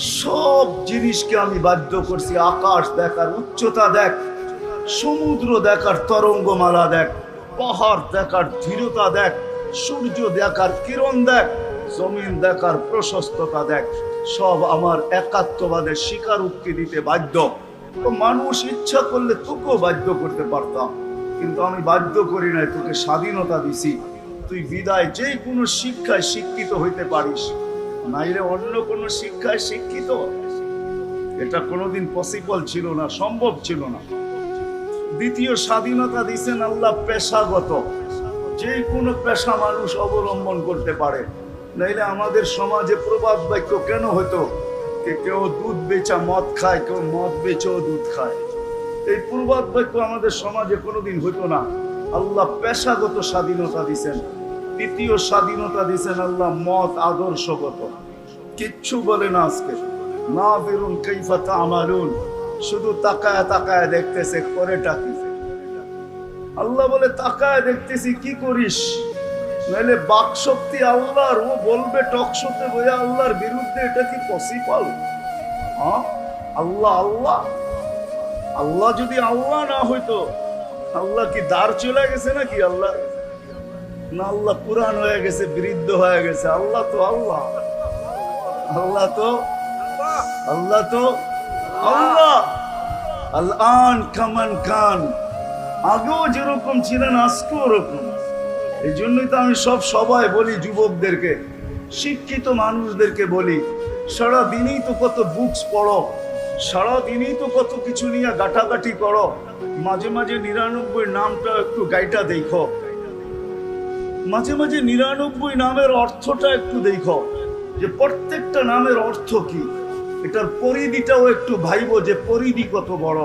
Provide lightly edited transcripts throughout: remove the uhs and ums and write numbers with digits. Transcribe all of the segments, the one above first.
সব জিনিসকে আমি বাধ্য করছি। আকাশ দেখার উচ্চতা দেখ, সমুদ্র দেখার তরঙ্গমালা দেখ, পাহাড় দেখার ধীরতা দেখ, সূর্য দেখার কিরণ দেখ, জমিন দেখার প্রশস্ততা দেখ। সব আমার একাত্মবাদের স্বীকারোক্তি দিতে বাধ্য। তো মানুষ ইচ্ছা করলে তোকেও বাধ্য করতে পারতাম, কিন্তু আমি বাধ্য করি নাই, তোকে স্বাধীনতা দিছি। তুই বিদায় যে কোনো শিক্ষায় শিক্ষিত হইতে পারিস, নাইলে অন্য কোনো শিক্ষায় শিক্ষিত। এটা কোনোদিন পসিবল ছিল না, সম্ভব ছিল না। দ্বিতীয় স্বাধীনতা দিছেন আল্লাহ পেশাগত, যে কোনো পেশা মানুষ অবলম্বন করতে পারে। নাইলে আমাদের সমাজে প্রবাদ বাক্য কেন হতো? কেউ দুধ বেচা মদ খায়, কেউ মদ বেচেও দুধ খায়। এই প্রবাদ বাক্য আমাদের সমাজে কোনোদিন হতো না। আল্লাহ পেশাগত স্বাধীনতা দিছেন। তৃতীয় স্বাধীনতা দিছেন আল্লাহ মত আদর্শগত। কিচ্ছু বলে না আজকে, না বেরুন কাইফা তা'মালুন, শুধু তাকায় তাকায় দেখতেছে করেটা কি। আল্লাহ বলে তাকায় দেখতেছি কি করিস। নাহলে বাক শক্তি আল্লাহর, ও বলবে টক শোতে বইয়া আল্লাহর বিরুদ্ধে, এটা কি পসিবল? হ্যাঁ, আল্লাহ আল্লাহ আল্লাহ যদি আল্লাহ না হইতো, আল্লাহ কি দাঁড় চলে গেছে নাকি? আল্লাহ না, আল্লাহ পুরান হয়ে গেছে, বৃদ্ধ হয়ে গেছে। আল্লাহ তো আল্লাহ, আল্লাহ তো আল্লাহ তো আল্লাহ। আল-আন কামান কান, আগেও যেরকম ছিলেন আজকেও ওরকম। এই জন্যই তো আমি সবাই বলি, যুবকদেরকে, শিক্ষিত মানুষদেরকে বলি, সারাদিনই তো কত বুকস পড়ো, সারাদিনই তো কত কিছু নিয়ে গাঁটাগাঁটি করো, মাঝে মাঝে 99 নামটা একটু গাইটা দেখো, মাঝে মাঝে 99 নামের অর্থটা একটু দেখো, যে প্রত্যেকটা নামের অর্থ কি। এটার পরিধিটাও একটু ভাইবো, যে পরিধি কত বড়।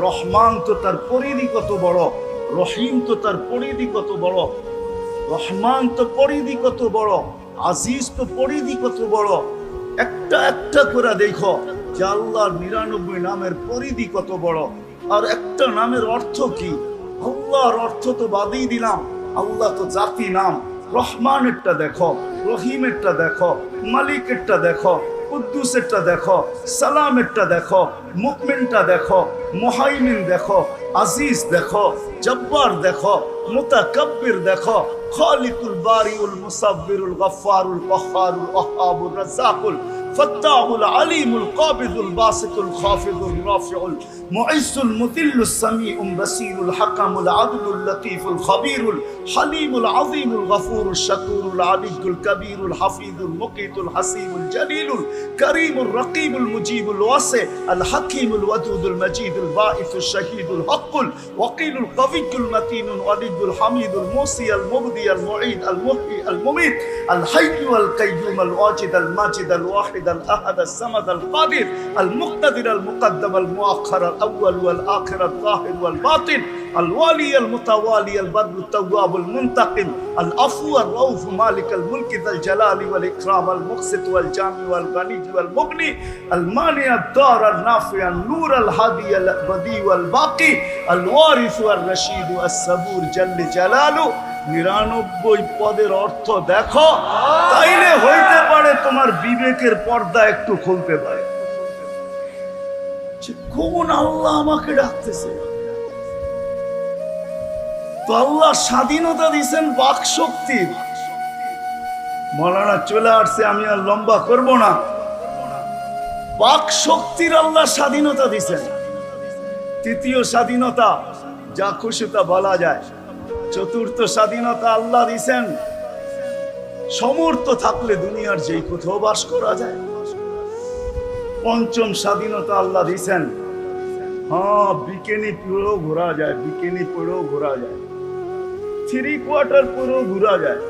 রহমান তো তার পরিধি কত বড়, রহিম তো তার পরিধি কত বড়, রহমান তো পরিধি কত বড়, আজিজ তো পরিধি কত বড়। একটা একটা করে দেখো যে আল্লাহর 99 নামের পরিধি কত বড়, আর একটা নামের অর্থ কি। আল্লাহর অর্থ তো বাদই দিলাম, আল্লাহ তো জাতি নাম। রহমানেরটা দেখো, রহিমেরটা দেখো, মালিকেরটা দেখো, কুদ্দুসেরটা দেখো, সালামেরটা দেখো, মুকমিনটা দেখো, মুহাইমিন দেখো, আজিজ দেখো, জব্বার দেখো, মুতাকাব্বির দেখো, খালিকুল বারিউল মুসাব্বিরুল গফফারুল কহ্হারুল ওয়াহ্হাবুর রাজ্জাকুল ফাত্তাহুল আলিমুল কাবিদুল বাসিতুল খাফিদুল রাফিউল মুইসুল মুতিল্লুস সামিউল বাসিরুল হাকামুল আদলুল লতীফুল খবীরুল হালিমুল আযীমুল গফুরুল শাকুরুল আলিয়ুল কবীরুল হাফিজুল মুকিতুল হাসিবুল জলিলুল করিমুল রকিবুল মুজিবুল ওয়াসি আল হাকিমুল ওয়াদুদুল মজিদুল বাঈসুল শহীদুল হকুল ওয়াকিলুল কবিয়ুল মতিনুল ওয়ালিদুল হামিদুল মুসি আল মুবদি আল মুঈদ আল মুহয়ি আল মুমীত আল হাইয়্যু আল কাইয়্যুম আল ওয়াজিদ আল মাজিদ আল ওয়াহিদ الأحد الصمد القادر المقتدر المقدم المؤخر الأول والآخر الظاهر والباطن الوالي المتوالي البر التواب المنتقم العفو الرؤوف مالك الملك ذا الجلال والإكرام المقسط والجامع والغني والمغني المانع الضار النافع النور الهادي الأبدي والباقي الوارث والرشيد الصبور جل جلاله। 99 পদের অর্থ দেখো, তাইলে হইতে পারে তোমার বিবেকের পর্দা একটু খুলতে পারে, কোন আল্লাহ আমাকে ডাকতেছে। তো আল্লাহ স্বাধীনতা দিয়েছেন বাক শক্তির। মৌলানা চলে আসছে, আমি আর লম্বা করব না। বাক শক্তির আল্লাহ স্বাধীনতা দিয়েছেন। তৃতীয় স্বাধীনতা, যা খুশি তা বলা যায়। চতুর্থ স্বাধীনতা আল্লাহ দিছেন, সমর্থ থাকলে দুনিয়ার যেই কোথাও বাস করা যায়। পঞ্চম স্বাধীনতা আল্লাহ দিছেন, হ্যাঁ, বিকিনি পরেও ঘোরা যায়, বিকিনি পরেও ঘোরা যায়, 3 কোয়ার্টার পরেও ঘোরা যায়।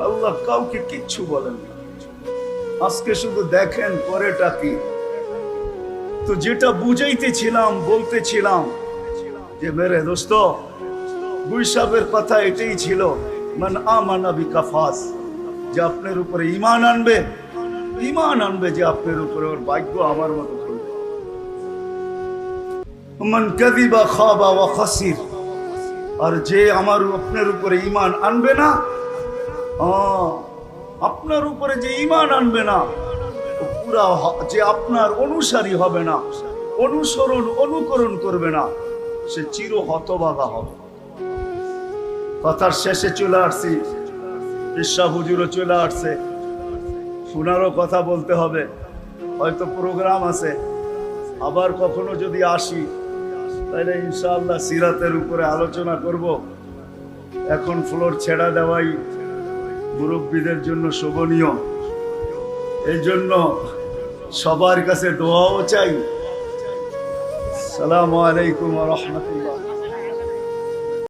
আল্লাহ কাউকে কিচ্ছু বলেন না। আজকে শুধু দেখেন পরেটা কি। তো যেটা বুঝাইতেছিলাম, বলতেছিলাম যে মেরে দোস্ত, গুইসাবের কথা এটাই ছিল, মান আমানা বিকাফাস, যে আপনার উপরে ঈমান আনবে, ঈমান আনবে যে আপনার উপরে ওর ভাগ্য আমার মতো করবে। মান কাযিবা খাবা ওয়া খাসির, আর যে আমার আপনার উপরে ঈমান আনবে না, আপনার উপরে যে ঈমান আনবে না, যে আপনার অনুসারী হবে না, অনুকরণ করবে না, সে চির হতভাগা হবে। কথার শেষে চলে আসছি, পেশা হুজুরও চলে আসছে, শোনারও কথা বলতে হবে, হয়তো প্রোগ্রাম আছে, আবার কখনো যদি আসি তাহলে ইনশাআল্লাহ সিরাতের উপরে আলোচনা করব। এখন ফ্লোর ছেড়া দেওয়াই মুরব্বীদের জন্য শোভনীয়, এই জন্য সবার কাছে দোয়াও চাই। আসসালামু আলাইকুম ওয়া রাহমাতুল্লাহ।